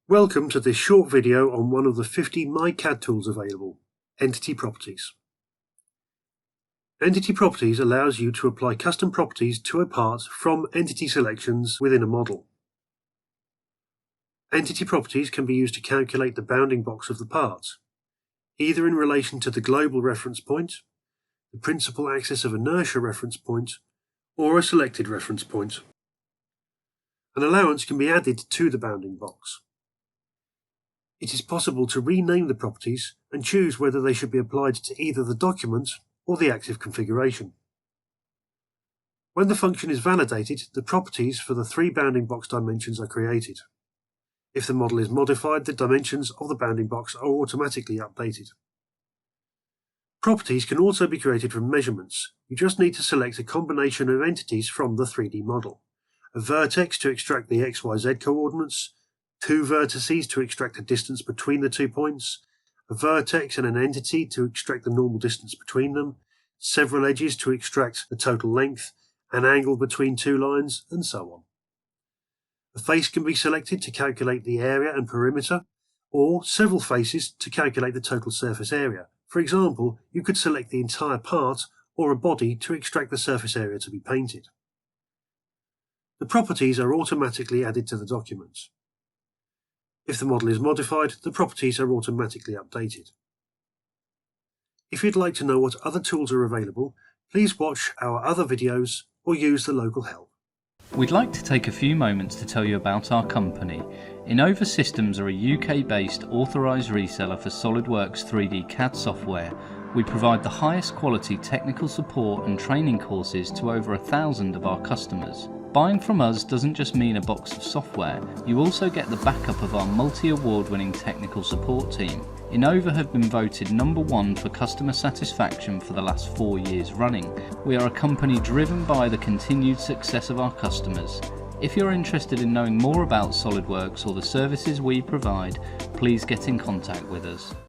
Welcome to this short video on one of the 50 myCAD tools available, EntityProperties. EntityProperties allows you to apply custom properties to a part from entity selections within a model. EntityProperties can be used to calculate the bounding box of the part, either in relation to the global reference point, the principal axis of inertia reference point, or a selected reference point. An allowance can be added to the bounding box. It is possible to rename the properties and choose whether they should be applied to either the document or the active configuration. When the function is validated, the properties for the 3 bounding box dimensions are created. If the model is modified, the dimensions of the bounding box are automatically updated. Properties can also be created from measurements. You just need to select a combination of entities from the 3D model. A vertex to extract the XYZ coordinates, 2 vertices to extract the distance between the 2 points, a vertex and an entity to extract the normal distance between them, several edges to extract the total length, an angle between 2 lines, and so on. A face can be selected to calculate the area and perimeter, or several faces to calculate the total surface area. For example, you could select the entire part or a body to extract the surface area to be painted. The properties are automatically added to the document. If the model is modified, the properties are automatically updated. If you'd like to know what other tools are available, please watch our other videos or use the local help. We'd like to take a few moments to tell you about our company. Innova Systems are a UK-based authorised reseller for SOLIDWORKS 3D CAD software. We provide the highest quality technical support and training courses to over 1,000 of our customers. Buying from us doesn't just mean a box of software, you also get the backup of our multi-award winning technical support team. Innova have been voted #1 for customer satisfaction for the last 4 years running. We are a company driven by the continued success of our customers. If you're interested in knowing more about SOLIDWORKS or the services we provide, please get in contact with us.